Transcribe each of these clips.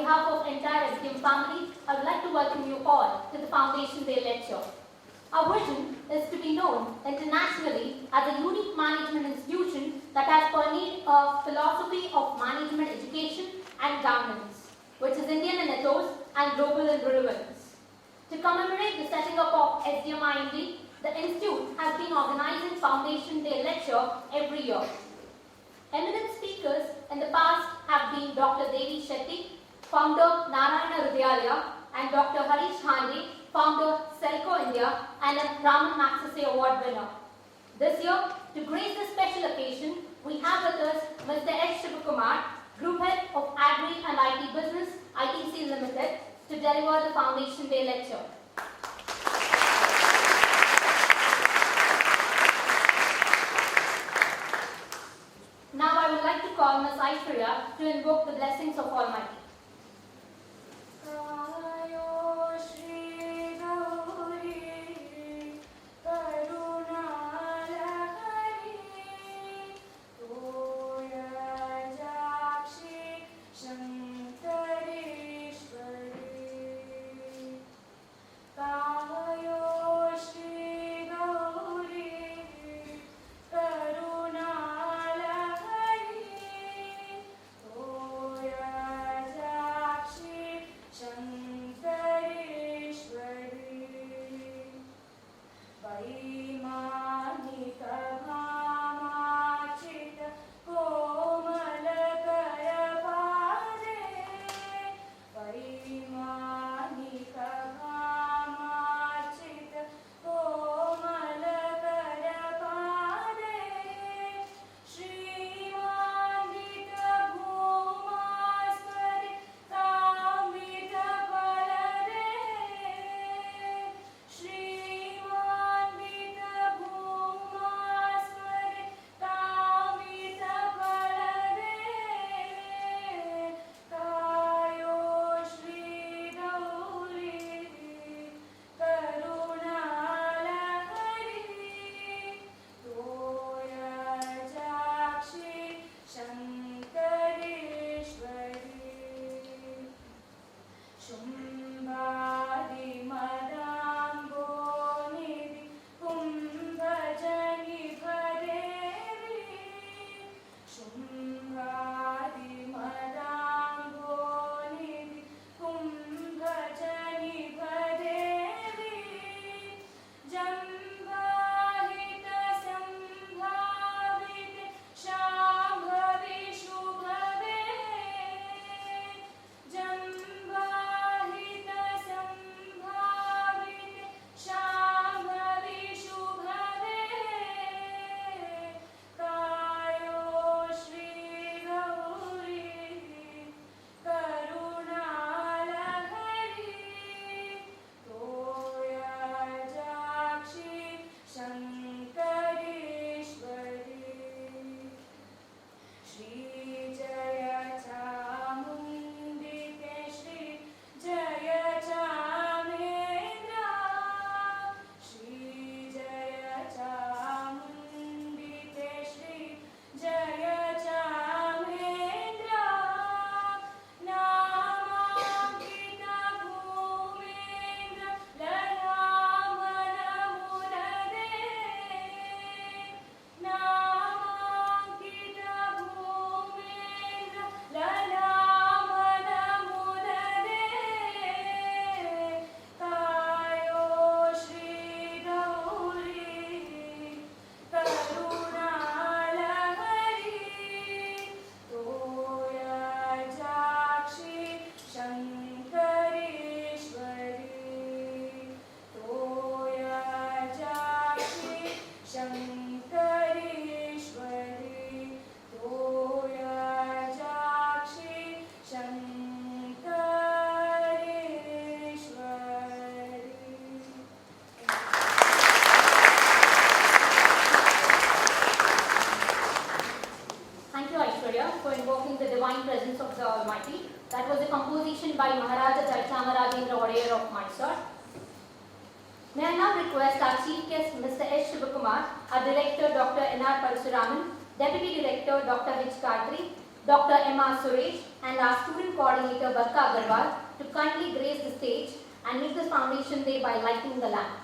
behalf of entire SDM family, I would like to welcome you all to the Foundation Day lecture. Our vision is to be known internationally as a unique management institution that has permeated a philosophy of management education and governance, which is Indian in ethos and global in relevance. To commemorate the setting up of SDMIMD, the Institute has been organizing Foundation Day lecture every year. Eminent speakers in the past have been Dr. Devi Shetty, founder Narayana Hridayalaya, and Dr. Harish Hande, founder Selco India and a Raman Magsaysay Award winner. This year, to grace this special occasion, we have with us Mr. Sivakumar, Group Head of Agri and IT Business, ITC Limited, to deliver the Foundation Day lecture. Now I would like to call Ms. Aishwarya to invoke the blessings of Almighty. May I now request our Chief Guest, Mr. S. Sivakumar, our Director, Dr. N.R. Parasuraman, Deputy Director, Dr. H. Kartri, Dr. M.R. Suresh and our student coordinator Barka Agarwal to kindly grace the stage and make this foundation day by lighting the lamp.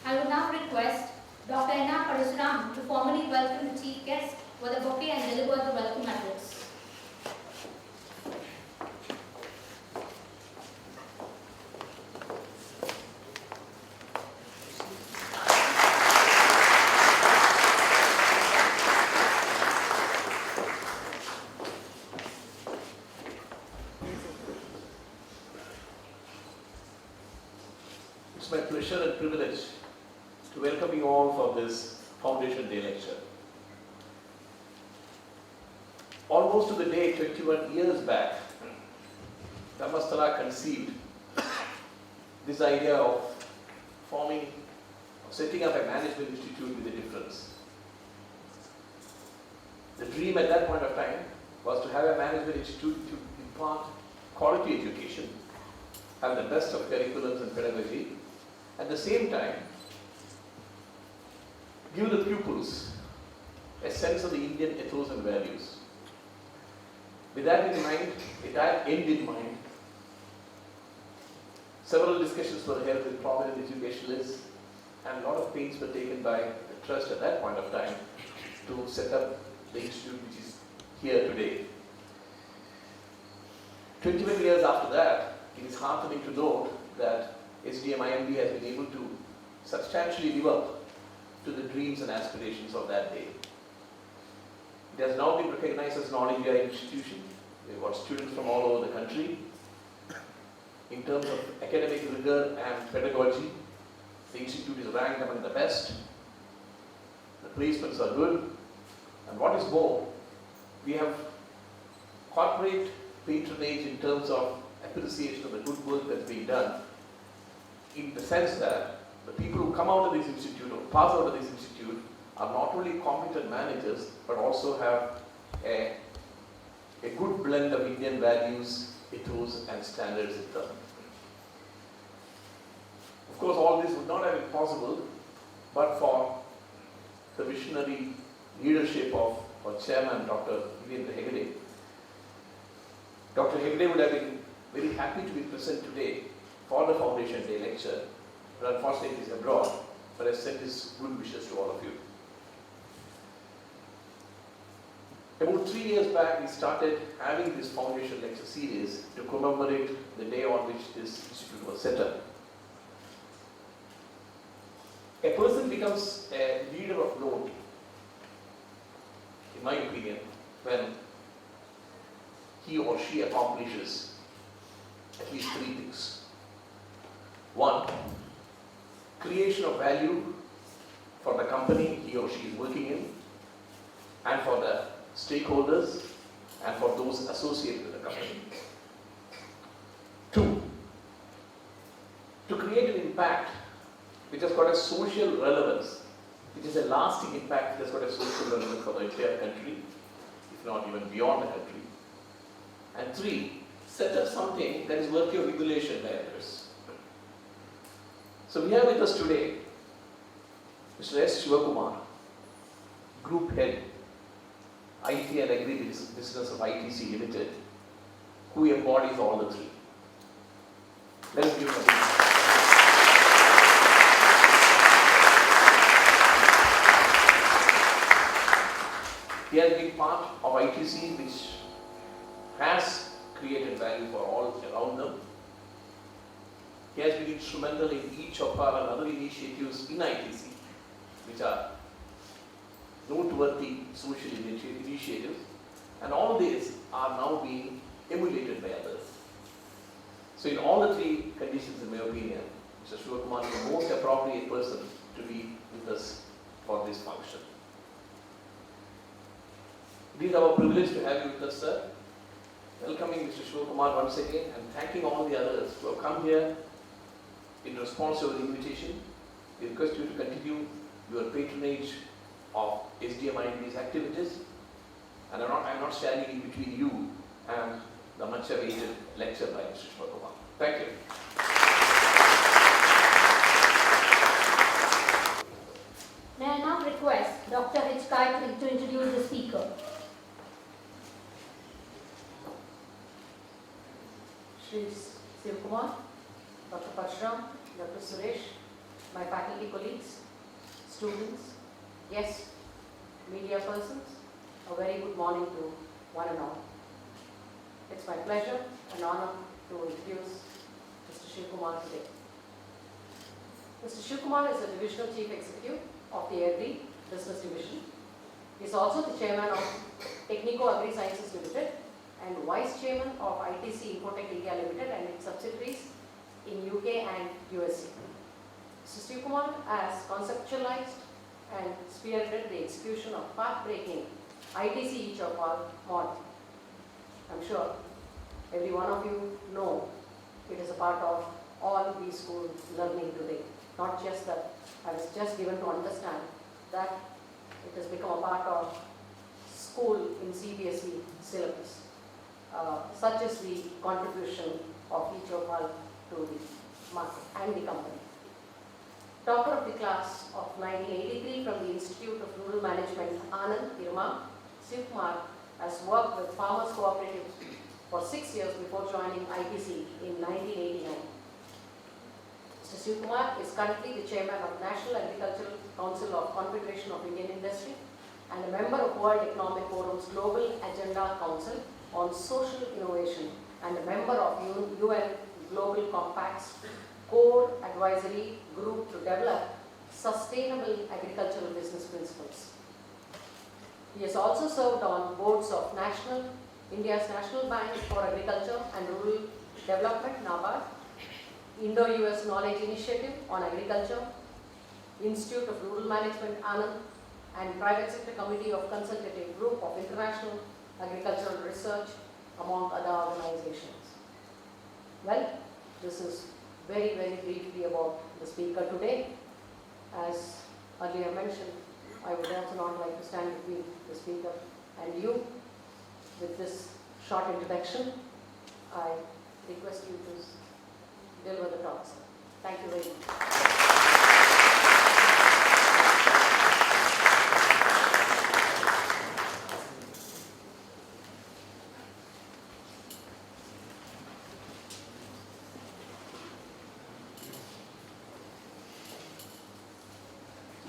I would now request Dr. N.R. Parasuram to formally welcome the chief guest with a bouquet and deliver the welcome address. It's my pleasure and privilege to welcome you all for this Foundation Day lecture. Almost to the day 21 years back, Dharmasthala conceived this idea of setting up a management institute with a difference. The dream at that point of time was to have a management institute to impart quality education, have the best of curriculums and pedagogy, at the same time give the pupils a sense of the Indian ethos and values. With that in mind, with that end in mind, several discussions were held with prominent educationalists and a lot of pains were taken by the trust at that point of time to set up the institute which is here today. 21 years after that, it is heartening to note that SDMIMD has been able to substantially live up to the dreams and aspirations of that day. It has now been recognized as an all-India institution. We've got students from all over the country. In terms of academic rigor and pedagogy, the institute is ranked among the best. The placements are good. And what is more, we have corporate patronage in terms of appreciation of the good work that's being done, in the sense that the people who come out of this institute or pass out of this institute are not only competent managers but also have a good blend of Indian values, ethos and standards in them. Of course, all this would not have been possible but for the visionary leadership of our chairman, Dr. Hegde. Dr. Hegde would have been very happy to be present today for the Foundation Day lecture, but unfortunately he is abroad, but I send his good wishes to all of you. About 3 years back, we started having this Foundation lecture series to commemorate the day on which this institute was set up. A person becomes a leader of note, in my opinion, when he or she accomplishes at least 3 things. 1, creation of value for the company he or she is working in and for the stakeholders and for those associated with the company. 2, to create an impact which has got a social relevance, which is a lasting impact that has got a social relevance for the entire country, if not even beyond the country. And 3, set up something that is worthy of emulation by others. So we have with us today Mr. S. Sivakumar, Group Head, IT and Agri-Business of ITC Limited, who embodies all the 3. Let part of ITC which has created value for all around them. He has been instrumental in each of our other initiatives in ITC, which are noteworthy social initiatives, and all these are now being emulated by others. So in all the three conditions, in my opinion, Mr. Sivakumar is the most appropriate person to be with us for this function. It is our privilege to have you with us, sir. Welcoming Mr. Sivakumar once again and thanking all the others who have come here in response to our invitation. We request you to continue your patronage of SDMIMD's activities, and I'm not standing in between you and the much awaited lecture by Mr. Sivakumar. Thank you. May I now request Dr. H. Gayatri to introduce the speaker. Shri Sivakumar, Dr. Parshuram, Dr. Suresh, my faculty colleagues, students, guests, media persons, a very good morning to one and all. It's my pleasure and honor to introduce Mr. Sivakumar today. Mr. Sivakumar is the Divisional Chief Executive of the Agri Business Division. He is also the Chairman of Technico Agri Sciences Limited and Vice Chairman of ITC Infotech India Limited and its subsidiaries in UK and USA. Mr. Sivakumar has conceptualized and spearheaded the execution of path-breaking ITC each of our model. I'm sure every one of you know it is a part of all the school learning today. Not just that I was just given to understand that it has become a part of school in CBSE syllabus. Such is the contribution of each of us to the market and the company. Topper of the class of 1983 from the Institute of Rural Management, Anand, Irma, Sivakumar has worked with Farmers Cooperatives for 6 years before joining ITC in 1989. Mr. Sivakumar is currently the Chairman of National Agricultural Council of Confederation of Indian Industry and a member of World Economic Forum's Global Agenda Council on Social Innovation and a member of UN Global Compact's Core Advisory Group to develop sustainable agricultural business principles. He has also served on boards of India's National Bank for Agriculture and Rural Development, NABARD, Indo-US Knowledge Initiative on Agriculture, Institute of Rural Management, Anand, and Private Sector Committee of Consultative Group of International Agricultural Research, among other organizations. Well, this is very, very briefly about the speaker today. As earlier mentioned, I would also not like to stand between the speaker and you. With this short introduction, I request you to deliver the talk, sir. Thank you very much.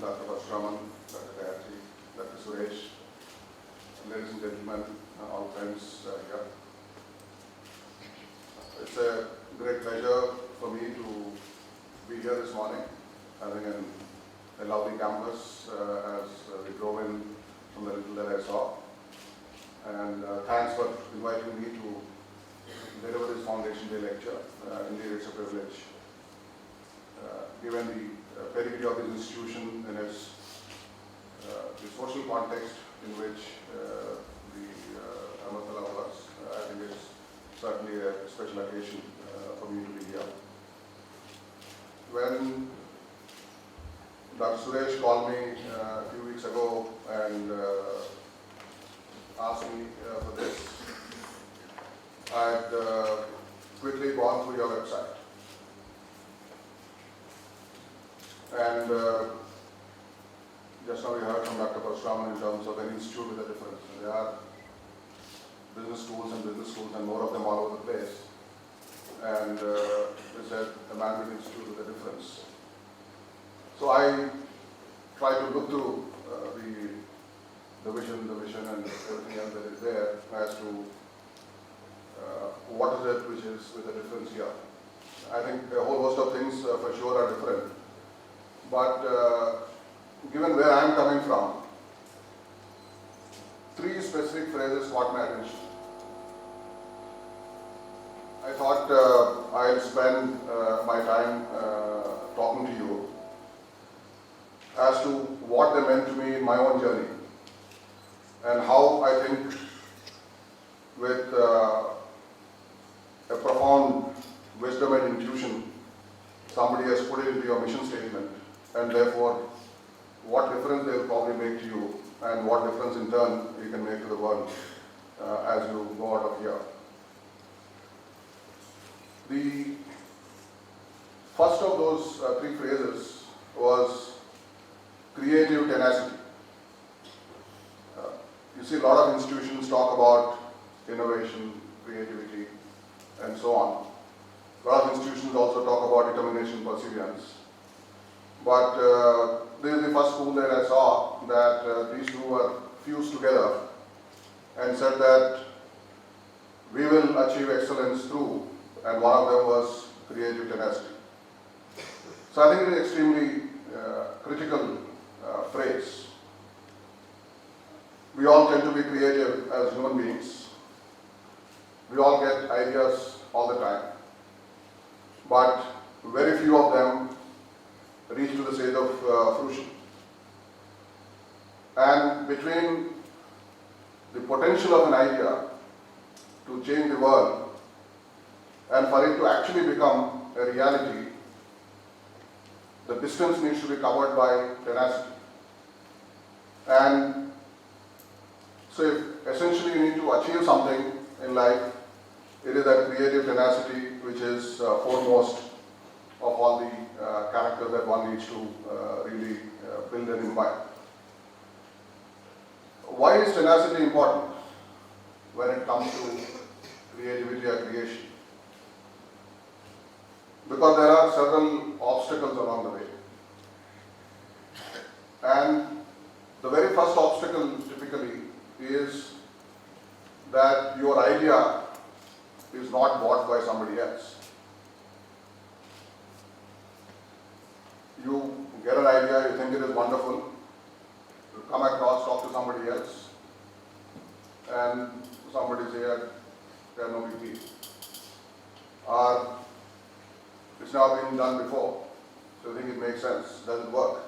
Dr. Parshuram, Dr. Gayatri, Dr. Suresh, ladies and gentlemen, all friends here. It's a great pleasure for me to be here this morning, having a lovely campus as we drove in from the little that I saw. And thanks for inviting me to deliver this Foundation Day lecture. Indeed, it's a privilege. Given the pedigree of this institution and its the social context in which the Amatala was, I think it's certainly a special occasion for me to be here. When Dr. Suresh called me a few weeks ago and asked me for this, I had quickly gone through your website. And just now we heard from Dr. Parshuram in terms of an institute with a difference. There are business schools and more of them all over the place. And it's a man-made institute with a difference. So I tried to look through the vision and everything else that is there as to what is it which is with the difference here. I think a whole host of things for sure are different, but given where I am coming from, three specific phrases caught my attention. I thought I'll spend my time talking to you as to what they meant to me in my own journey and how I think with a profound wisdom and intuition somebody has put it into your mission statement, and therefore what difference they will probably make to you and what difference in turn you can make to the world as you go out of here. The first of those three phrases was creative tenacity. You see a lot of institutions talk about innovation, creativity, and so on. A lot of institutions also talk about determination, perseverance. But this is the first school that I saw that these two were fused together and said that we will achieve excellence through, and one of them was creative tenacity. So I think it is extremely critical phrase. We all tend to be creative as human beings. We all get ideas all the time, but very few of them reach to the stage of fruition. And between the potential of an idea to change the world and for it to actually become a reality, the distance needs to be covered by tenacity. And so if essentially you need to achieve something in life, it is that creative tenacity which is foremost of all the characters that one needs to really build and imbibe. Why is tenacity important when it comes to creativity or creation? Because there are several obstacles along the way. And the very first obstacle typically is that your idea is not bought by somebody else. You get an idea, you think it is wonderful, you come across, talk to somebody else, and somebody say, "There are no big deal." Or it's never been done before, so you think it makes sense, does it work?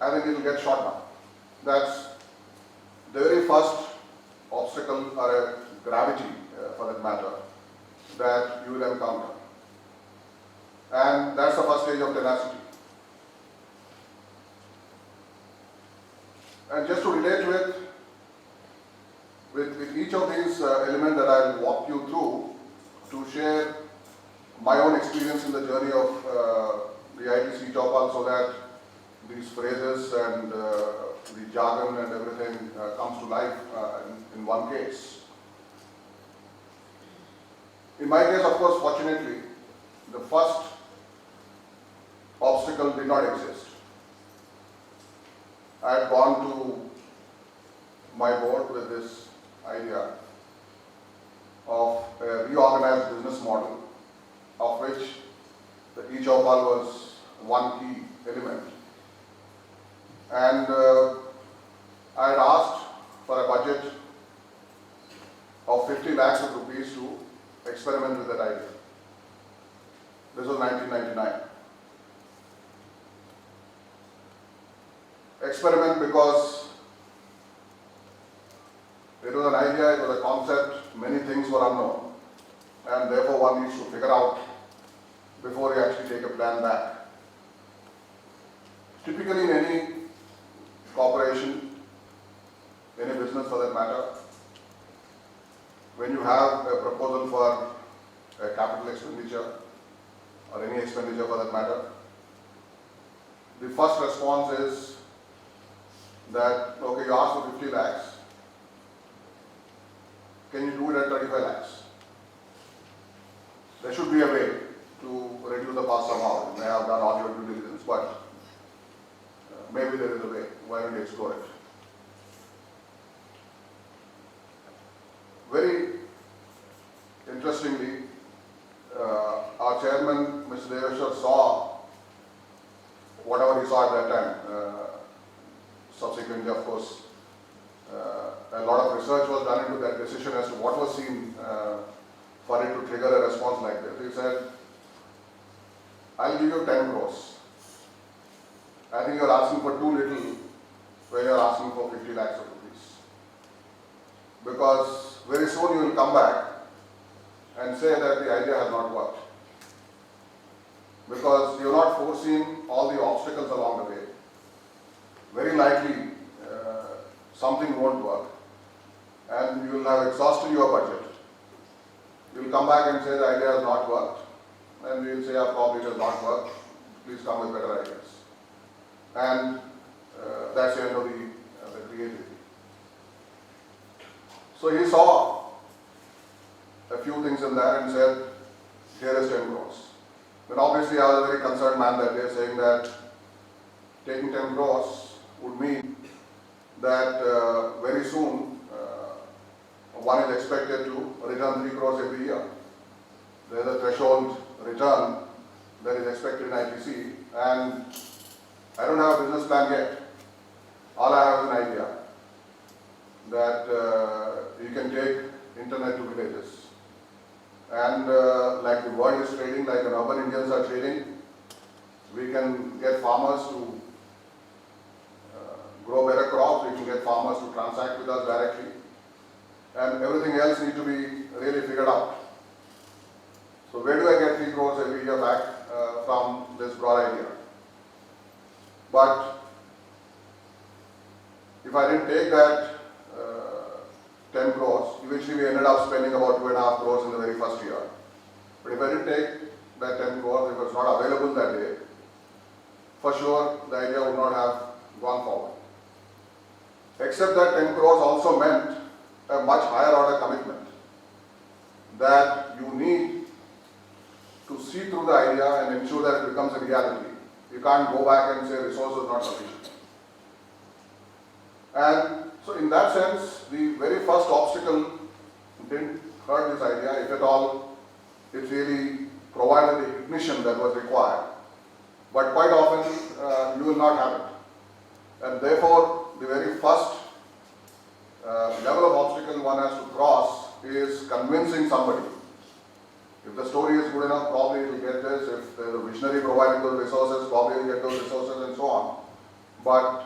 I think it will get shot down. That's the very first obstacle or a gravity, for that matter, that you will encounter. And that's the first stage of tenacity. And just to relate to it, with each of these elements that I will walk you through to share my own experience in the journey of the ITC Chopal, so that these phrases and the jargon and everything comes to life in one case. In my case, of course, fortunately, the first obstacle did not exist. I had gone to my board with this idea of a reorganized business model, of which the e-Chopal was one key element. And I had asked for a budget of 50 lakhs of rupees to experiment with that idea. This was 1999. Experiment because it was an idea, it was a concept, many things were unknown, and therefore one needs to figure out before you actually take a plan back. Typically in any corporation, any business for that matter, when you have a proposal for a capital expenditure or any expenditure for that matter, the first response is that, okay, you asked for 50 lakhs, can you do it at 35 lakhs? There should be a way to reduce the cost somehow. You may have done all your due diligence, but maybe there is a way. Why don't you explore it? very interestingly, our chairman, Mr. Deveshwar, saw whatever he saw at that time. Subsequently, of course, a lot of research was done into that decision as to what was seen for it to trigger a response like this. He said, I'll give you 10 crores. I think you're asking for too little when you're asking for 50 lakhs of rupees. Because very soon you will come back and say that the idea has not worked. Because you're not foreseen all the obstacles along the way. Very likely something won't work and you will have exhausted your budget. You will come back and say the idea has not worked, and we will say, yeah, probably it has not worked, please come with better ideas. And that's the end of the creativity. So he saw a few things in there and said, here is 10 crores. Then obviously I was a very concerned man that day, saying that taking 10 crores would mean that very soon one is expected to return 3 crores every year. There is a threshold return that is expected in ITC, and I don't have a business plan yet. All I have is an idea that you can take internet to villages. And like the world is trading, like the urban Indians are trading, we can get farmers to grow better crops, we can get farmers to transact with us directly, and everything else needs to be really figured out. So where do I get 3 crores every year back from this broad idea? But if I didn't take that 10 crores, eventually we ended up spending about 2.5 crores in the very first year. But if I didn't take that 10 crores, if it was not available that day, for sure the idea would not have gone forward. Except that 10 crores also meant a much higher order commitment, that you need to see through the idea and ensure that it becomes a reality. You can't go back and say resources not sufficient. And so in that sense, the very first obstacle didn't hurt this idea. If at all, it really provided the ignition that was required. But quite often, you will not have it. And therefore, the very first level of obstacle one has to cross is convincing somebody. If the story is good enough, probably it will get this. If there is a visionary providing those resources, probably it will get those resources and so on. But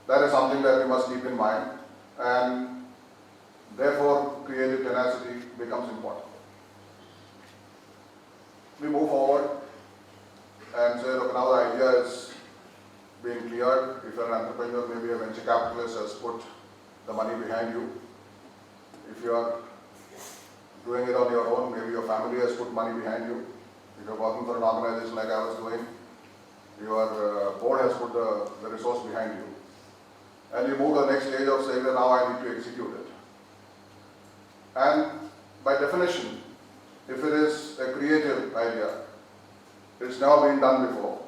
that is something that we must keep in mind, and therefore creative tenacity becomes important. We move forward and say, look, now the idea is being cleared. If you're an entrepreneur, maybe a venture capitalist has put the money behind you. If you are doing it on your own, maybe your family has put money behind you. If you're working for an organization like I was doing, your board has put the resource behind you. And you move to the next stage of saying that now I need to execute it. And by definition, if it is a creative idea, it's never been done before,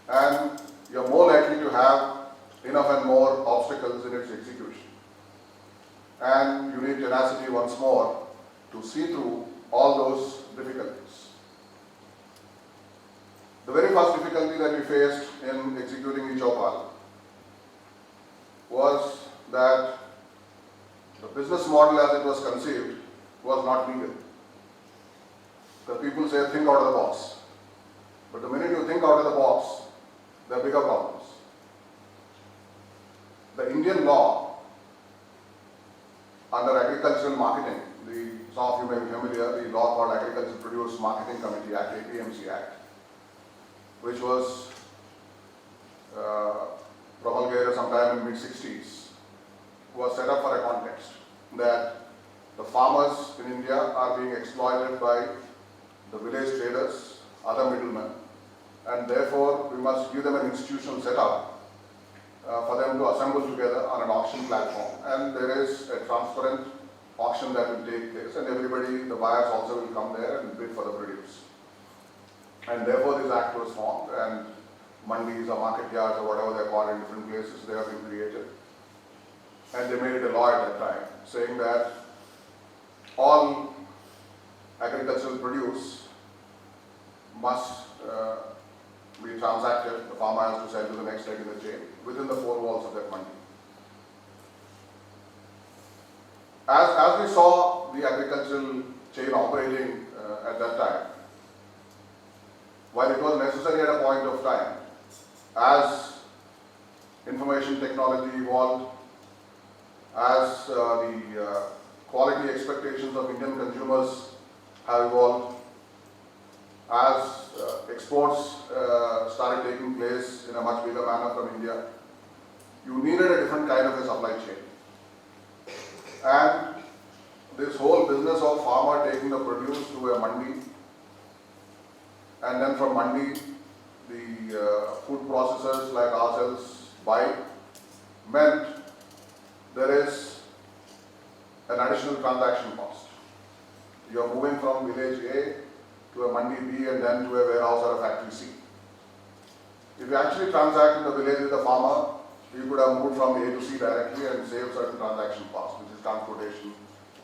and you're more likely to have enough and more obstacles in its execution. And you need tenacity once more to see through all those difficulties. The very first difficulty that we faced in executing eChaupal was that the business model as it was conceived was not legal. The people say think out of the box. But the minute you think out of the box, there are bigger problems. The Indian law under agricultural marketing, some of you may be familiar, the law called Agricultural Produce Marketing Committee Act, APMC Act, which was promulgated sometime in mid-60s, was set up for a context that the farmers in India are being exploited by the village traders, other middlemen, and therefore we must give them an institutional setup for them to assemble together on an auction platform. And there is a transparent auction that will take place, and everybody, the buyers also will come there and bid for the produce. And therefore this act was formed, and mandis or market yards or whatever they're called in different places, they have been created. And they made it a law at that time, saying that all agricultural produce must be transacted. The farmer has to sell to the next leg in the chain within the four walls of that mandi. As we saw the agricultural chain operating at that time, while it was necessary at a point of time, as information technology evolved, as the quality expectations of Indian consumers have evolved, as exports started taking place in a much bigger manner from India, you needed a different kind of a supply chain. And this whole business of farmer taking the produce to a mandi, and then from mandi, the food processors like ourselves buy, meant there is an additional transaction cost. You are moving from village A to a mandi B and then to a warehouse or a factory C. If you actually transact in the village with the farmer, you could have moved from A to C directly and saved certain transaction costs, which is transportation,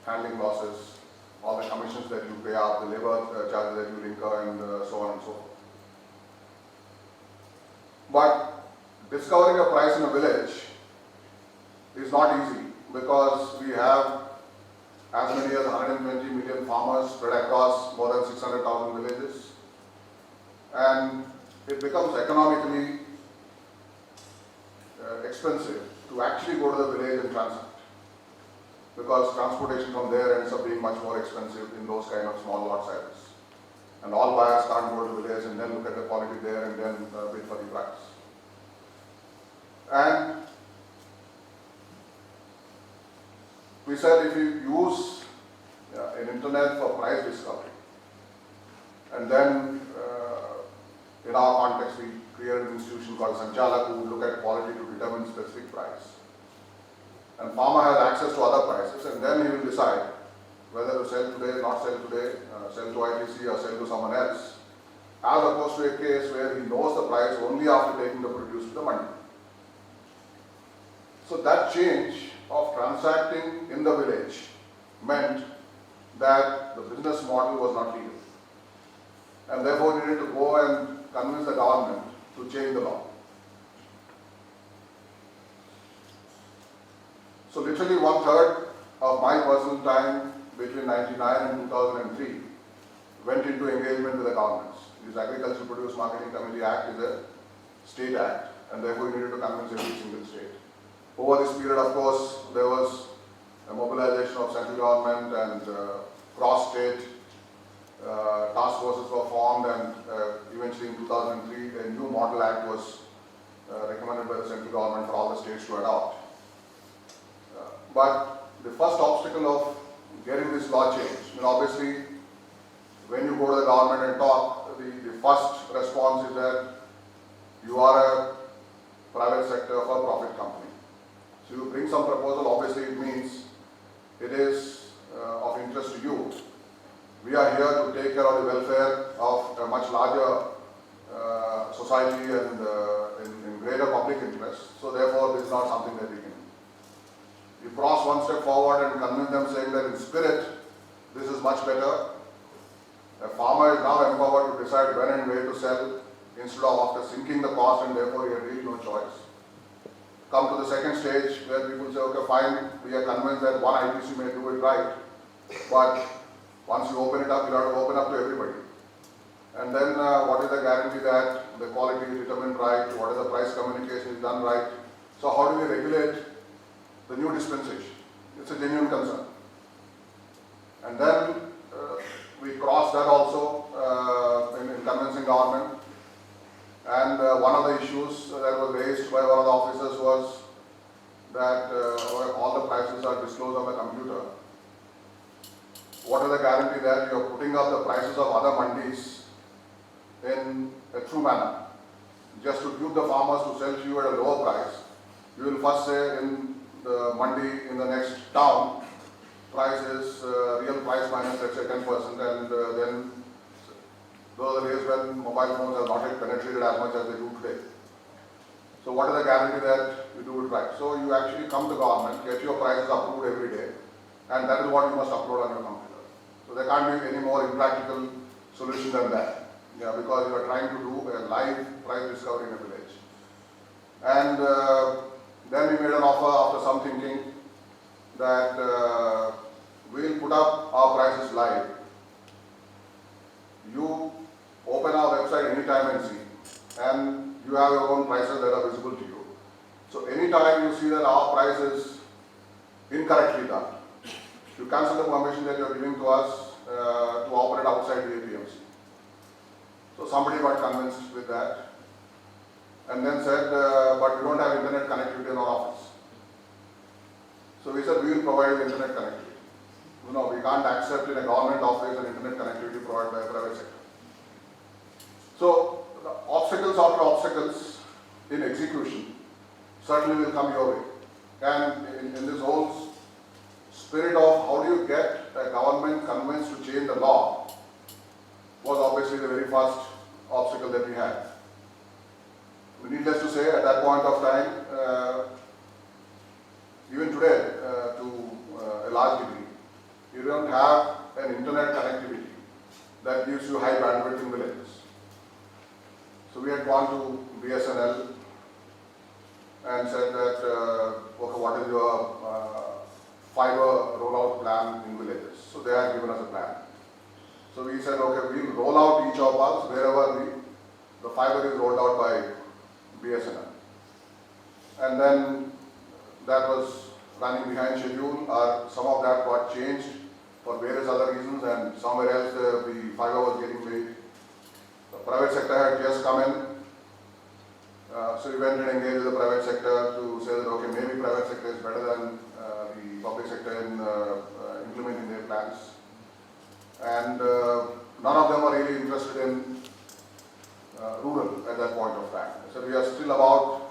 handling losses, all the commissions that you pay out, the labor charges that you incur, and so on and so forth. But discovering a price in a village is not easy, because we have as many as 120 million farmers spread across more than 600,000 villages, and it becomes economically expensive to actually go to the village and transact, because transportation from there ends up being much more expensive in those kind of small lot sizes. And all buyers can't go to the village and then look at the quality there and then bid for the price. And we said if you use an internet for price discovery, and then in our context we created an institution called Sanchalak who would look at quality to determine specific price. And farmer has access to other prices, and then he will decide whether to sell today, not sell today, sell to ITC or sell to someone else, as opposed to a case where he knows the price only after taking the produce to the mandi. So that change of transacting in the village meant that the business model was not legal, and therefore we needed to go and convince the government to change the law. So literally 1/3 of my personal time between 1999 and 2003 went into engagement with the governments. This Agricultural Produce Marketing Committee Act is a state act, and therefore we needed to convince every single state. Over this period, of course, there was a mobilization of central government, and cross-state task forces were formed, and eventually in 2003 a new model act was recommended by the central government for all the states to adopt. But the first obstacle of getting this law changed, obviously when you go to the government and talk, the first response is that you are a private sector for a profit company. So you bring some proposal, obviously it means it is of interest to you. We are here to take care of the welfare of a much larger society and in greater public interest. So therefore this is not something that we can do. You cross one step forward and convince them, saying that in spirit this is much better. A farmer is now empowered to decide when and where to sell, instead of after sinking the cost, and therefore he had really no choice. Come to the second stage where people say, okay, fine, we are convinced that one ITC may do it right, but once you open it up, you have to open up to everybody. And then what is the guarantee that the quality is determined right, what is the price communication is done right? So how do we regulate the new dispensation? It's a genuine concern. And then we crossed that also in convincing government. And one of the issues that was raised by one of the officers was that all the prices are disclosed on the computer. What is the guarantee that you are putting up the prices of other mandis in a true manner? Just to dupe the farmers to sell to you at a lower price, you will first say in the mandi in the next town, price is real price minus let's say 10%, and then those are the days when mobile phones have not yet penetrated as much as they do today. So what is the guarantee that you do it right? So you actually come to government, get your prices approved every day, and that is what you must upload on your computer. So there can't be any more impractical solution than that. Yeah, because you are trying to do a live price discovery in a village. And then we made an offer after some thinking that we'll put up our prices live. You open our website anytime and see, and you have your own prices that are visible to you. So anytime you see that our price is incorrectly done, you cancel the permission that you are giving to us to operate outside the APMC. So somebody got convinced with that and then said, but we don't have internet connectivity in our office. So we said, we will provide the internet connectivity. You know, we can't accept in a government office an internet connectivity provided by a private sector. So the obstacles after obstacles in execution certainly will come your way. And in this whole spirit of how do you get a government convinced to change the law was obviously the very first obstacle that we had. Needless to say, at that point of time, even today, to a large degree, you don't have an internet connectivity that gives you high bandwidth in villages. So we had gone to BSNL and said that, okay, what is your fiber rollout plan in villages? So they had given us a plan. So we said, okay, we'll roll out each of us wherever the fiber is rolled out by BSNL. And then that was running behind schedule, or some of that got changed for various other reasons, and somewhere else the fiber was getting late. The private sector had just come in, so we went and engaged with the private sector to say that, okay, maybe private sector is better than the public sector in implementing their plans. And none of them are really interested in rural at that point of time. So we are still about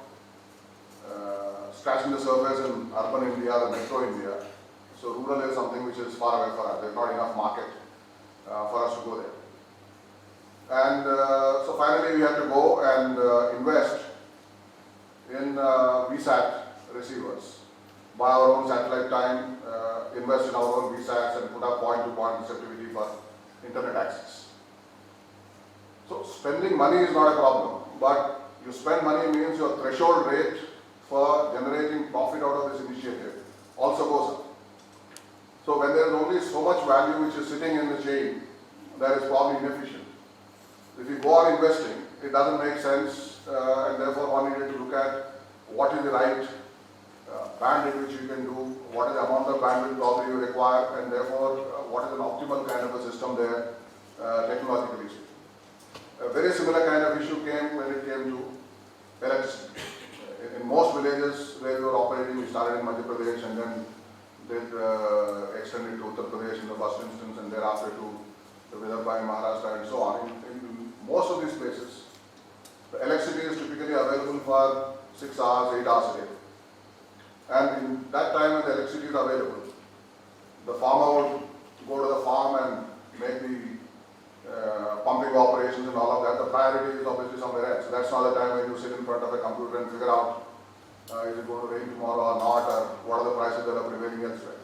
scratching the surface in urban India, the metro India. So rural is something which is far away for us. There's not enough market for us to go there. And so finally we had to go and invest in VSAT receivers. Buy our own satellite time, invest in our own VSATs and put up point-to-point receptivity for internet access. So spending money is not a problem, but you spend money means your threshold rate for generating profit out of this initiative also goes up. So when there is only so much value which is sitting in the chain, that is probably inefficient. If you go on investing, it doesn't make sense, and therefore one needed to look at what is the right bandwidth which you can do, what is the amount of bandwidth probably you require, and therefore what is an optimal kind of a system there technologically. A very similar kind of issue came when it came to electricity. In most villages where we were operating, we started in Madhya Pradesh and then did extend it to Uttar Pradesh in the first instance, and thereafter to the Vidarbha in Maharashtra and so on. In most of these places, the electricity is typically available for 6 hours, 8 hours a day. And in that time when the electricity is available, the farmer would go to the farm and make the pumping operations and all of that. The priority is obviously somewhere else. That's not the time when you sit in front of a computer and figure out is it going to rain tomorrow or not, or what are the prices that are prevailing elsewhere.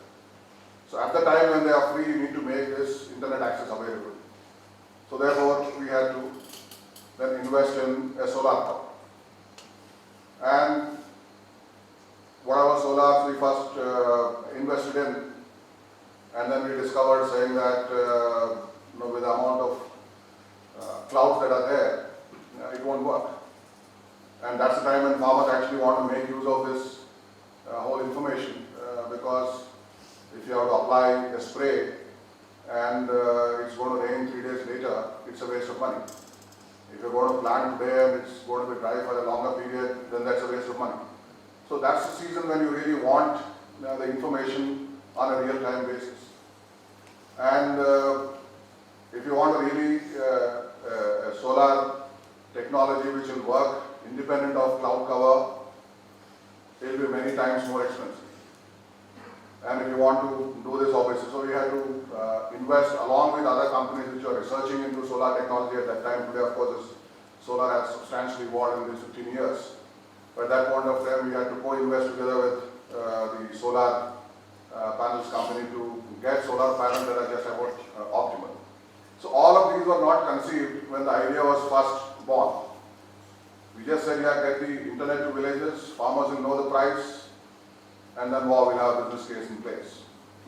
So at the time when they are free, you need to make this internet access available. So therefore, we had to then invest in a solar power. And whatever solars we first invested in, and then we discovered saying that with the amount of clouds that are there, it won't work. And that's the time when farmers actually want to make use of this whole information, because if you have to apply a spray and it's going to rain 3 days later, it's a waste of money. If you're going to plant today and it's going to be dry for a longer period, then that's a waste of money. So that's the season when you really want the information on a real-time basis. And if you want to really a solar technology which will work independent of cloud cover, it will be many times more expensive. And if you want to do this obviously, so we had to invest along with other companies which are researching into solar technology at that time. Today of course solar has substantially evolved in these 15 years. But at that point of time we had to co-invest together with the solar panels company to get solar panels that are just about optimal. So all of these were not conceived when the idea was first born. We just said, yeah, get the internet to villages, farmers will know the price, and then wow, we'll have a business case in place.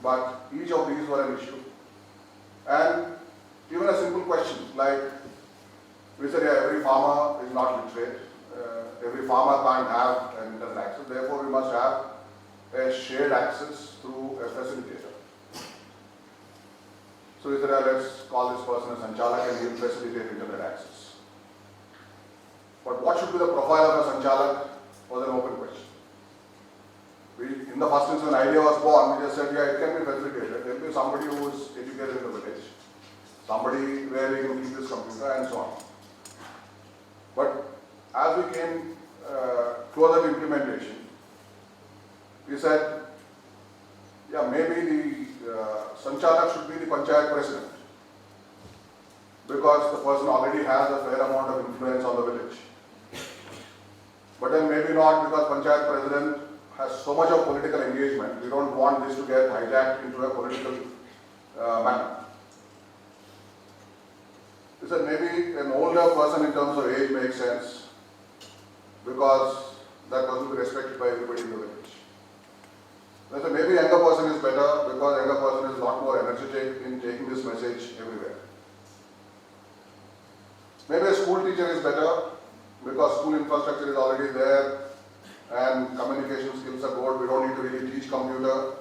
But each of these were an issue. And even a simple question like, we said, yeah, every farmer is not literate. Every farmer can't have an internet access. Therefore, we must have a shared access through a facilitator. So we said, yeah, let's call this person a Sanchalak and he'll facilitate internet access. But what should be the profile of a Sanchalak was an open question. In the first instance, when idea was born, we just said, yeah, it can be facilitated. There will be somebody who is educated in the village, somebody where we can keep this computer and so on. But as we came closer to implementation, we said, yeah, maybe the Sanchalak should be the Panchayat president because the person already has a fair amount of influence on the village. But then maybe not because Panchayat president has so much of political engagement, we don't want this to get hijacked into a political manner. We said maybe an older person in terms of age makes sense because that person will be respected by everybody in the village. We said maybe younger person is better because younger person is a lot more energetic in taking this message everywhere. Maybe a school teacher is better because school infrastructure is already there and communication skills are good. We don't need to really teach computer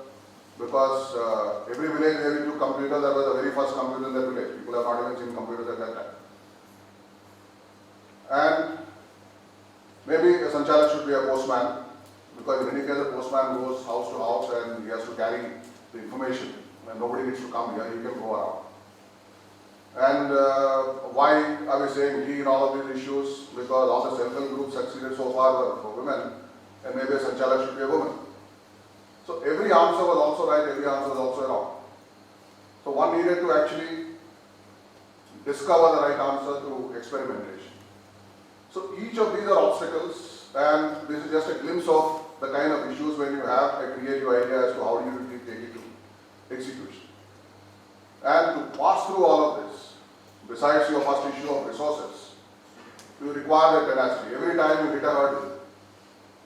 because every village where we do computer, that was the very first computer in that village. People have not even seen computers at that time. And maybe a Sanchalak should be a postman because in any case a postman goes house to house and he has to carry the information and nobody needs to come here, he can go around. And why are we saying he in all of these issues? Because all the self-help groups succeeded so far were for women and maybe a Sanchalak should be a woman. So every answer was also right, every answer was also wrong. So one needed to actually discover the right answer through experimentation. So each of these are obstacles and this is just a glimpse of the kind of issues when you have a creative idea as to how do you take it to execution. And to pass through all of this, besides your first issue of resources, you require a tenacity. Every time you hit a hurdle,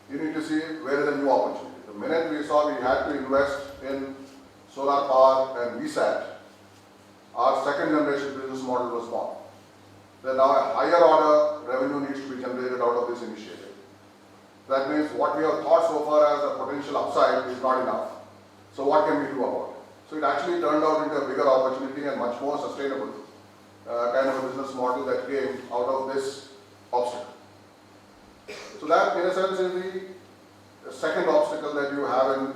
you need to see where is a new opportunity. The minute we saw we had to invest in solar power and VSAT, our second generation business model was born. Then now a higher order revenue needs to be generated out of this initiative. That means what we have thought so far as a potential upside is not enough. So what can we do about it? So it actually turned out into a bigger opportunity and much more sustainable kind of a business model that came out of this obstacle. So that in a sense is the second obstacle that you have in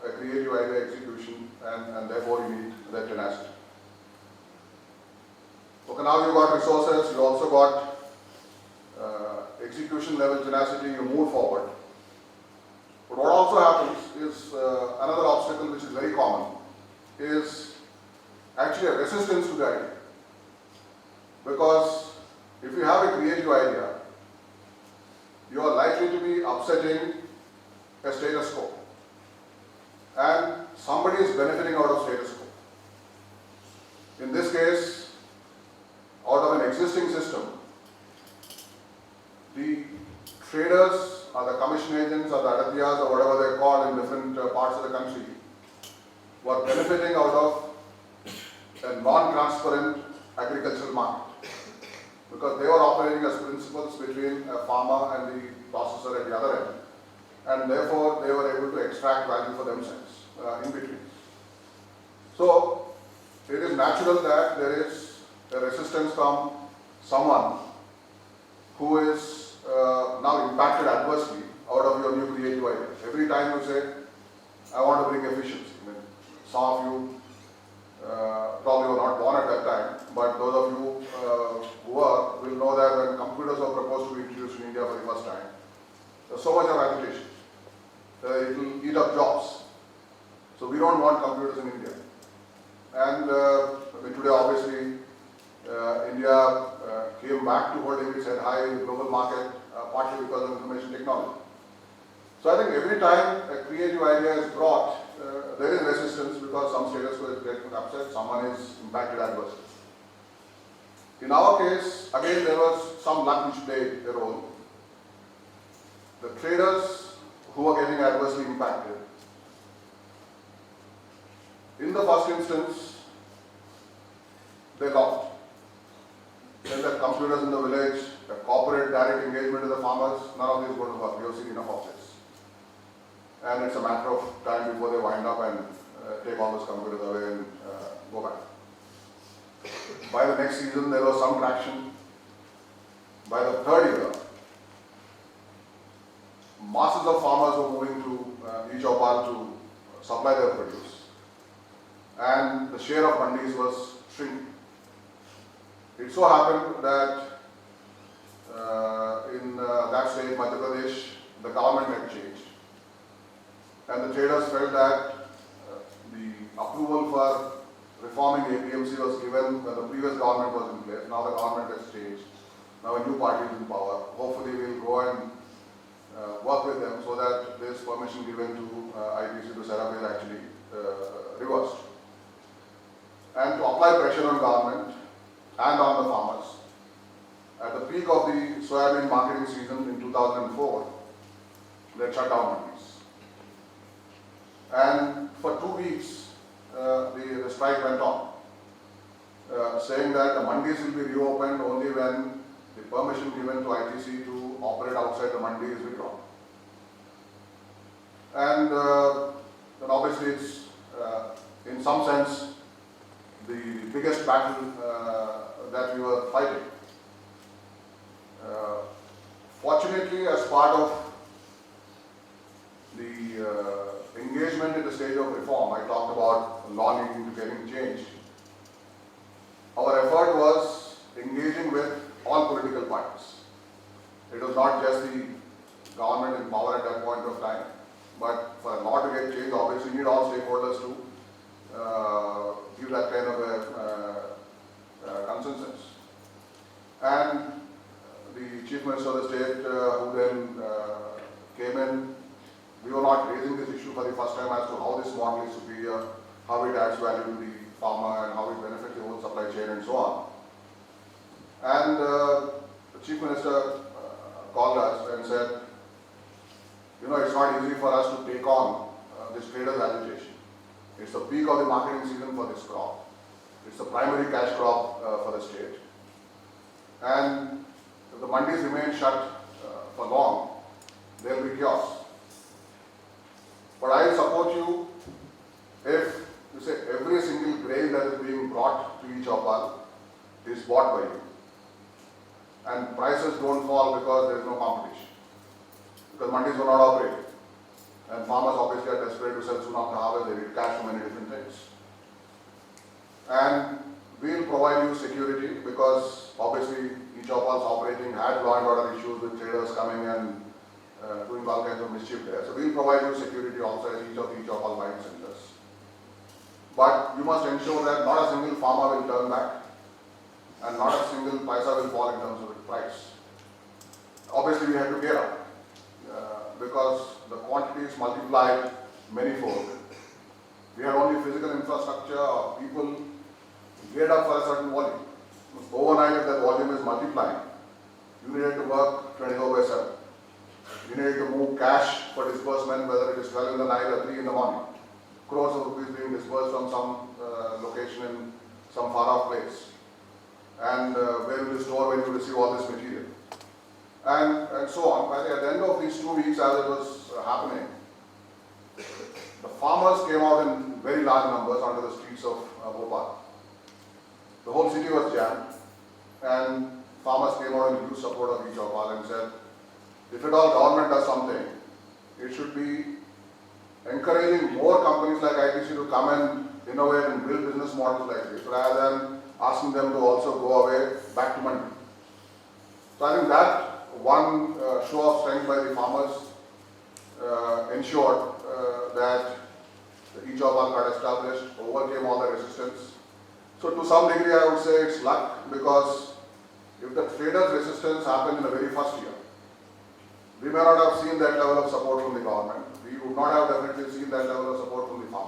a creative idea execution and therefore you need that tenacity. Okay, now you've got resources, you also got execution level tenacity, you move forward. But what also happens is another obstacle which is very common is actually a resistance to the idea. Because if you have a creative idea, you are likely to be upsetting a status quo. And somebody is benefiting out of status quo. In this case, out of an existing system, the traders or the commission agents or the adatyas or whatever they're called in different parts of the country were benefiting out of a non-transparent agricultural market because they were operating as principals between a farmer and the processor at the other end, and therefore they were able to extract value for themselves in between. So it is natural that there is a resistance from someone who is now impacted adversely out of your new creative idea. Every time you say, I want to bring efficiency. I mean, some of you probably were not born at that time, but those of you who were will know that when computers were proposed to be introduced in India for the first time, there's so much of agitation. It will eat up jobs. So we don't want computers in India. And I mean, today obviously India came back to holding its head high in the global market, partly because of information technology. So I think every time a creative idea is brought there is resistance because some status quo is getting upset, someone is impacted adversely. In our case, again there was some luck which played a role. The traders who were getting adversely impacted, in the first instance, they lost. Then the computers in the village, the corporate direct engagement with the farmers, none of this is going to work. We have seen enough of this. And it's a matter of time before they wind up and take all those computers away and go back. By the next season, there was some traction. By the third year, masses of farmers were moving to e-Chopal to supply their produce. And the share of mandis was shrinking. It so happened that in that state, Madhya Pradesh, the government had changed. And the traders felt that the approval for reforming APMC was given when the previous government was in place. Now the government has changed. Now a new party is in power. Hopefully we'll go and work with them so that this permission given to ITC to set up is actually reversed. And to apply pressure on government and on the farmers. At the peak of the soybean marketing season in 2004, they shut down mandis. And for 2 weeks, the strike went on, saying that the mandis will be reopened only when the permission given to ITC to operate outside the mandi is withdrawn. And then obviously it's, in some sense, the biggest battle that we were fighting. Fortunately, as part of the engagement in the stage of reform, I talked about law needing to getting changed. Our effort was engaging with all political parties. It was not just the government in power at that point of time, but for a law to get changed, obviously you need all stakeholders to give that kind of a consensus. And the Chief Minister of the state, who then came in, we were not raising this issue for the first time as to how this model is superior, how it adds value to the farmer and how it benefits the whole supply chain and so on. And the Chief Minister called us and said, you know, it's not easy for us to take on this traders agitation. It's the peak of the marketing season for this crop. It's the primary cash crop for the state. And if the mandis remain shut for long, there will be chaos. But I will support you if you say every single grain that is being brought to e-Chopal is bought by you. And prices don't fall because there is no competition. Because mandis will not operate. And farmers obviously are desperate to sell soon after harvest, they need cash for many different things. And we will provide you security because obviously e-Chopal's operating had law and order issues with traders coming and doing all kinds of mischief there. So we will provide you security also at each of the e-Chopal buying centers. But you must ensure that not a single farmer will turn back and not a single paisa will fall in terms of its price. Obviously we have to gear up because the quantities multiplied manyfold. We had only physical infrastructure or people geared up for a certain volume. Overnight, if that volume is multiplying, you needed to work 24/7. You needed to move cash for disbursement, whether it is 12 in the night or 3 in the morning. Crores of rupees being disbursed from some location in some far off place. And where will you store when you receive all this material? And so on. But at the end of these 2 weeks, as it was happening, the farmers came out in very large numbers onto the streets of Bhopal. The whole city was jammed, and farmers came out in huge support of e-Chopal and said, if at all government does something, it should be encouraging more companies like ITC to come and innovate and build business models like this, rather than asking them to also go away back to mandi. So I think that one show of strength by the farmers ensured that the e-Chopal got established, overcame all the resistance. So to some degree I would say it's luck, because if the traders' resistance happened in the very first year, we may not have seen that level of support from the government. We would not have definitely seen that level of support from the farmers.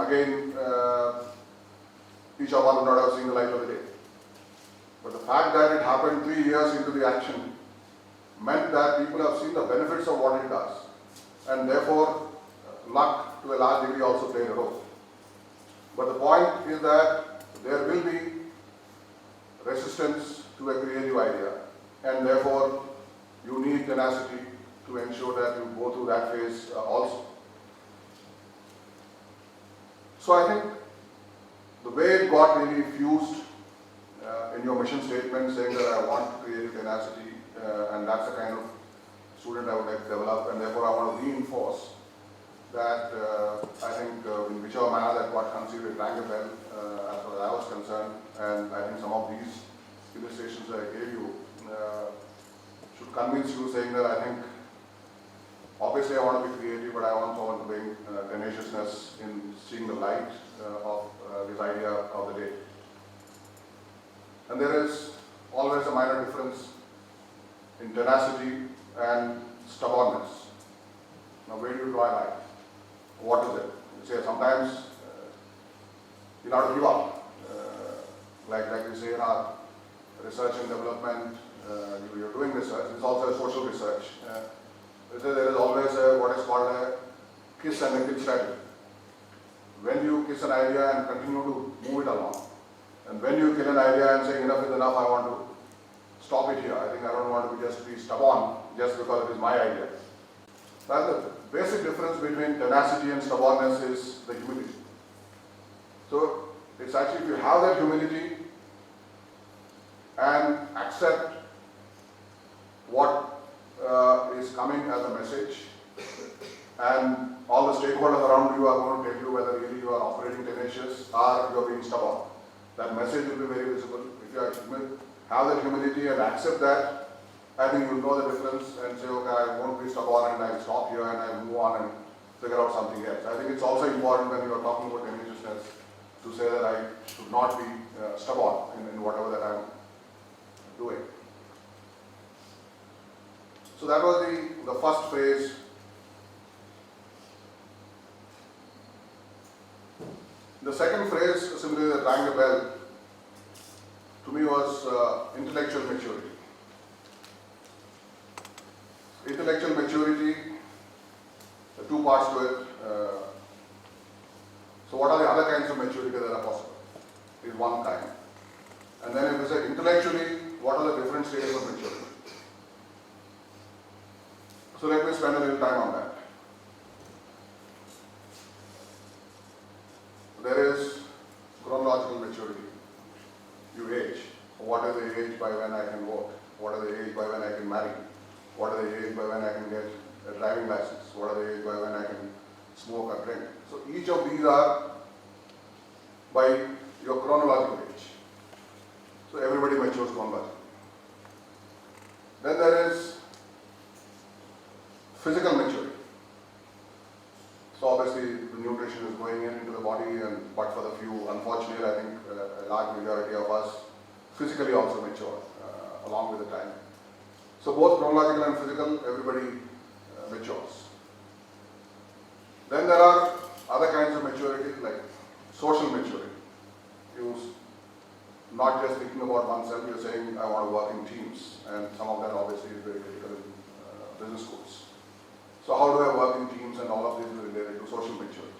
again, each of us would not have seen the light of the day. But the fact that it happened 3 years into the action meant that people have seen the benefits of what it does. And therefore, luck to a large degree also played a role. But the point is that there will be resistance to a creative idea, and therefore you need tenacity to ensure that you go through that phase also. So I think the way it got really fused in your mission statement, saying that I want creative tenacity, and that's the kind of student I would like to develop, and therefore I want to reinforce that I think in whichever manner that got conceived, it rang a bell as far as I was concerned, and I think some of these illustrations that I gave you should convince you, saying that I think obviously I want to be creative, but I also want to bring tenaciousness in seeing the light of this idea of the day. And there is always a minor difference in tenacity and stubbornness. Now, where do you draw a line? What is it? You say sometimes you have to give up. Like we say in our research and development, you're doing research. It's also a social research. There is always what is called a kiss and a kill strategy. When you kiss an idea and continue to move it along, and when you kill an idea and say enough is enough, I want to stop it here. I think I don't want to just be stubborn just because it is my idea. That's the basic difference between tenacity and stubbornness is the humility. So it's actually if you have that humility and accept what is coming as a message, and all the stakeholders around you are going to tell you whether really you are operating tenacious or you are being stubborn. That message will be very visible. If you have that humility and accept that, I think you will know the difference and say, okay, I won't be stubborn and I'll stop here and I'll move on and figure out something else. I think it's also important when you are talking about tenaciousness to say that I should not be stubborn in whatever that I'm doing. So that was the first phase. The second phrase, simply that rang a bell, to me was intellectual maturity. Intellectual maturity, there are two parts to it. So what are the other kinds of maturity that are possible? Is one kind. And then if we say intellectually, what are the different stages of maturity? So let me spend a little time on that. There is chronological maturity. You age. What is the age by when I can vote? What are the age by when I can marry? What are the age by when I can get a driving license? What are the age by when I can smoke or drink? So each of these are by your chronological age. So everybody matures chronologically. Then there is physical maturity. So obviously the nutrition is going into the body, but for the few, unfortunately, I think a large majority of us physically also mature along with the time. So both chronological and physical, everybody matures. Then there are other kinds of maturity like social maturity. You're not just thinking about oneself, you're saying I want to work in teams, and some of that obviously is very critical in business schools. So how do I work in teams, and all of this is related to social maturity.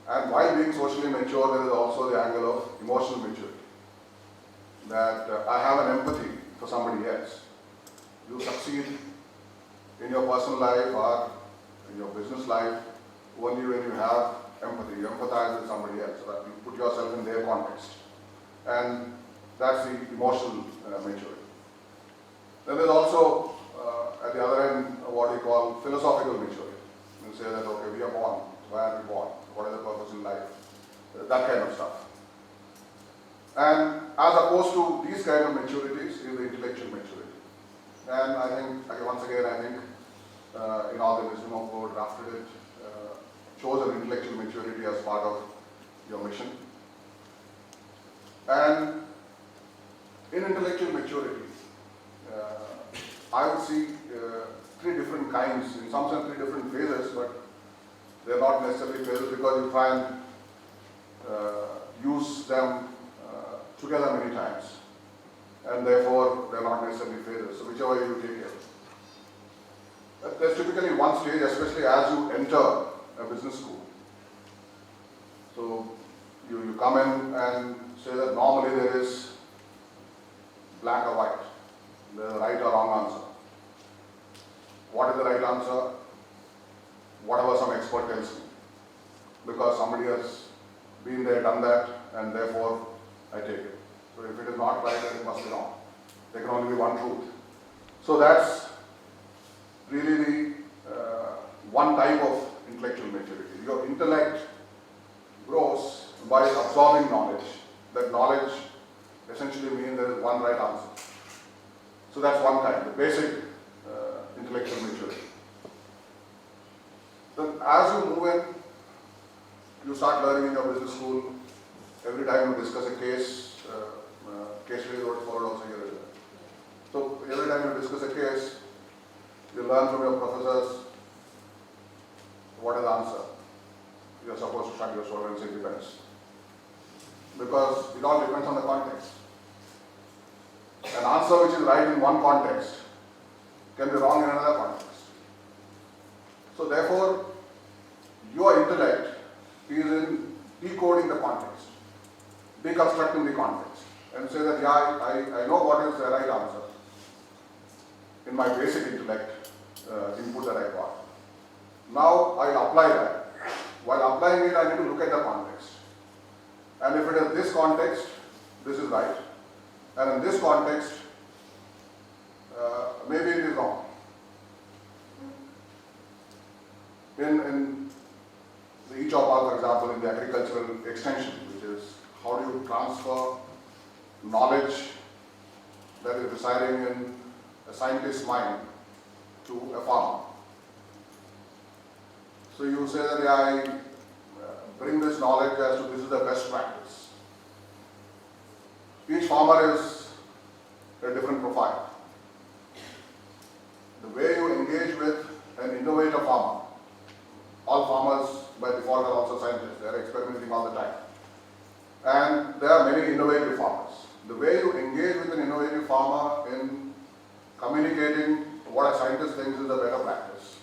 And while being socially mature, there is also the angle of emotional maturity. That I have an empathy for somebody else. You succeed in your personal life or in your business life only when you have empathy. You empathize with somebody else, so that you put yourself in their context. And that's the emotional maturity. Then there's also at the other end, what we call philosophical maturity. You say that, okay, we are born. Why are we born? What is the purpose in life? That kind of stuff. And as opposed to these kind of maturities is the intellectual maturity. And I think, once again, in all the wisdom of God drafted it, chose an intellectual maturity as part of your mission. And in intellectual maturity, I would see three different kinds, in some sense three different phases, but They're not necessarily phases because you try and use them together many times, and therefore they're not necessarily phases. So whichever you take it. There's typically one stage, especially as you enter a business school. So you come in and say that normally there is black or white, the right or wrong answer. What is the right answer? Whatever some expert tells me. Because somebody has been there, done that, and therefore I take it. So if it is not right, then it must be wrong. There can only be one truth. So that's really the one type of intellectual maturity. Your intellect grows by absorbing knowledge. That knowledge essentially means there is one right answer. So that's one kind, the basic intellectual maturity. Then as you move in, you start learning in your business school. Every time you discuss a case, case study is what followed also here. So every time you discuss a case, you learn from your professors what is the answer. You are supposed to shut your shoulder and say it depends. Because it all depends on the context. An answer which is right in one context can be wrong in another context. So therefore, your intellect is in decoding the context, deconstructing the context, and say that, yeah, I know what is the right answer in my basic intellect input that I got. Now I apply that. While applying it, I need to look at the context. And if it is this context, this is right. And in this context, maybe it is wrong. In the ECHOPAL, for example, in the agricultural extension, which is how do you transfer knowledge that is residing in a scientist's mind to a farmer. So you say that I bring this knowledge as to this is the best practice. Each farmer is a different profile. The way you engage with an innovator farmer, all farmers by default are also scientists, they are experimenting all the time. And there are many innovative farmers. The way you engage with an innovative farmer in communicating what a scientist thinks is a better practice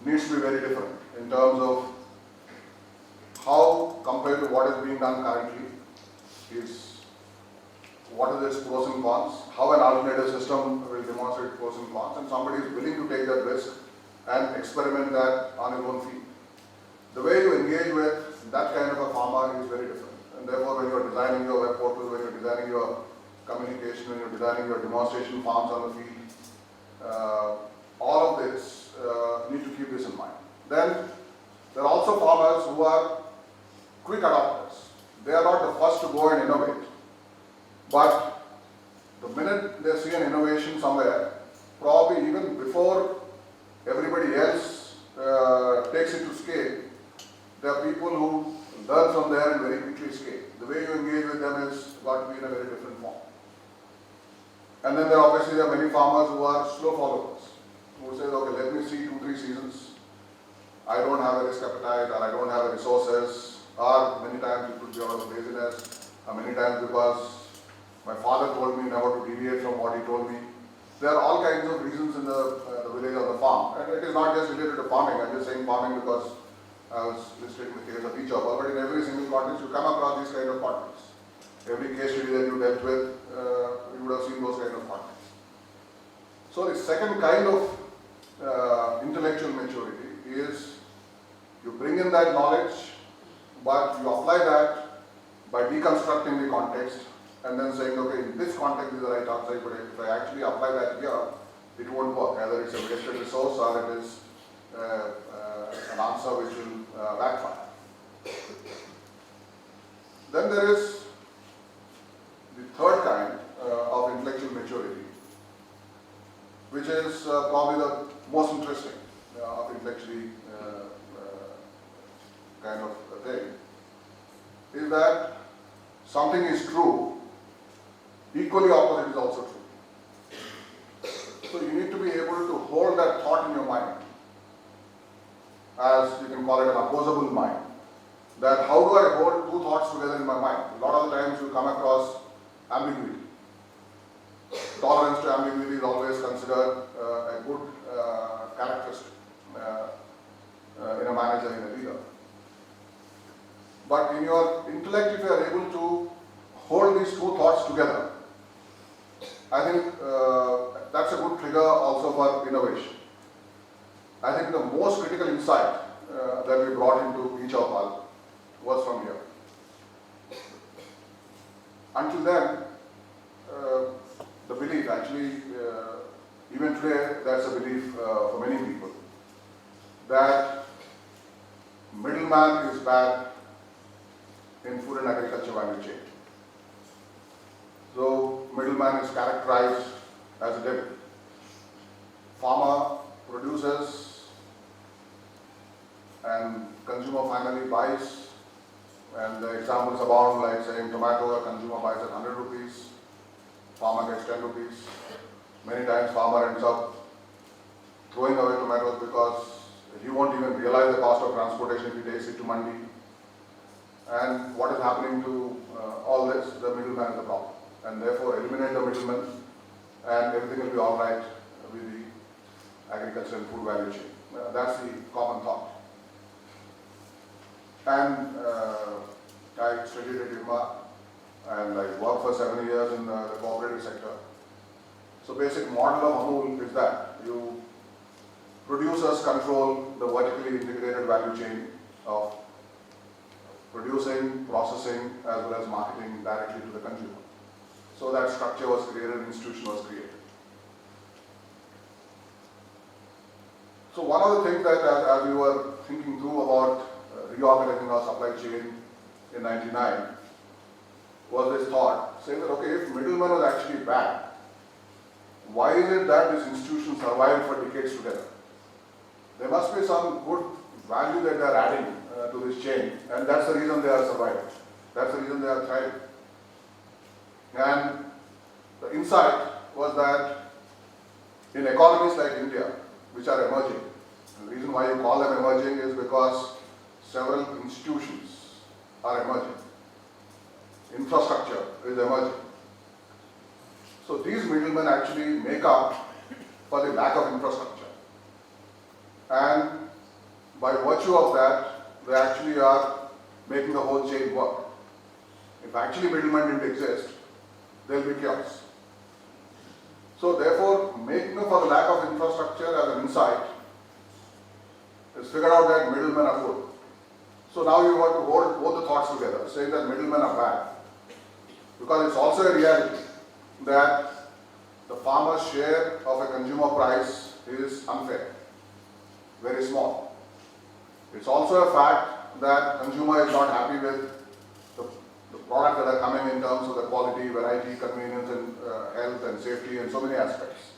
needs to be very different in terms of how, compared to what is being done currently, is what is its pros and cons, how an alternative system will demonstrate pros and cons, and somebody is willing to take that risk and experiment that on his own feet. The way you engage with that kind of a farmer is very different. And therefore, when you are designing your web portals, when you are designing your communication, when you are designing your demonstration farms on the field, all of this need to keep this in mind. Then there are also farmers who are quick adopters. They are not the first to go and innovate. But the minute they see an innovation somewhere, probably even before everybody else takes it to scale, there are people who learn from there and very quickly scale. The way you engage with them is got to be in a very different form. And then there are many farmers who are slow followers, who say, okay, let me see 2-3 seasons. I don't have a risk appetite, or I don't have the resources, or many times it could be out of laziness, or many times because my father told me never to deviate from what he told me. There are all kinds of reasons in the village or the farm. And it is not just related to farming. I'm just saying farming because I was illustrating the case of each other. But in every single context, you come across these kind of contexts. Every case study that you dealt with, you would have seen those kind of contexts. So the second kind of intellectual maturity is you bring in that knowledge, but you apply that by deconstructing the context and then saying, okay, in this context is the right answer, but if I actually apply that here, it won't work. Either it's a wasted resource or it is an answer which will backfire. Then there is the third kind of intellectual maturity, which is probably the most interesting of intellectually kind of a thing, is that something is true, equally opposite is also true. So you need to be able to hold that thought in your mind. As you can can call it an opposable mind. That how do I hold two thoughts together in my mind? A lot of the times you come across ambiguity. Tolerance to ambiguity is always considered a good characteristic in a manager, in a leader. But in your intellect, if you are able to hold these two thoughts together, I think that's a good trigger also for innovation. I think the most critical insight that we brought into each of us was from here. Until then, the belief actually, even today, that's a belief for many people, that middleman is bad in food and agriculture value chain. So middleman is characterized as a devil. Farmer produces and consumer finally buys, and the examples abound, like saying tomato, a consumer buys at 100 rupees, farmer gets 10 rupees. Many times farmer ends up throwing away tomatoes because he won't even realize the cost of transportation if he takes it to mandi. And what is happening to all this? The middleman is the problem. And therefore eliminate the middleman and everything will be all right with the agriculture and food value chain. That's the common thought. And I studied at IRMA and I worked for 7 years in the cooperative sector. So basic model of Amul is that you producers control the vertically integrated value chain of producing, processing, as well as marketing directly to the consumer. So that structure was created, institution was created. So one of the things that as we were thinking through about reorganizing our supply chain in '99 was this thought, saying that okay, if middleman was actually bad, why is it that this institution survived for decades together? There must be some good value that they are adding to this chain, and that's the reason they are surviving. That's the reason they are thriving. And the insight was that in economies like India, which are emerging, and the reason why you call them emerging is because several institutions are emerging. Infrastructure is emerging. So these middlemen actually make up for the lack of infrastructure. And by virtue of that, they actually are making the whole chain work. If actually middlemen didn't exist, there will be chaos. So therefore, making up for the lack of infrastructure as an insight is figured out that middlemen are good. So now you want to hold both the thoughts together, saying that middlemen are bad. Because it's also a reality that the farmer's share of a consumer price is unfair, very small. It's also a fact that consumer is not happy with the products that are coming in terms of the quality, variety, convenience, and health and safety and so many aspects.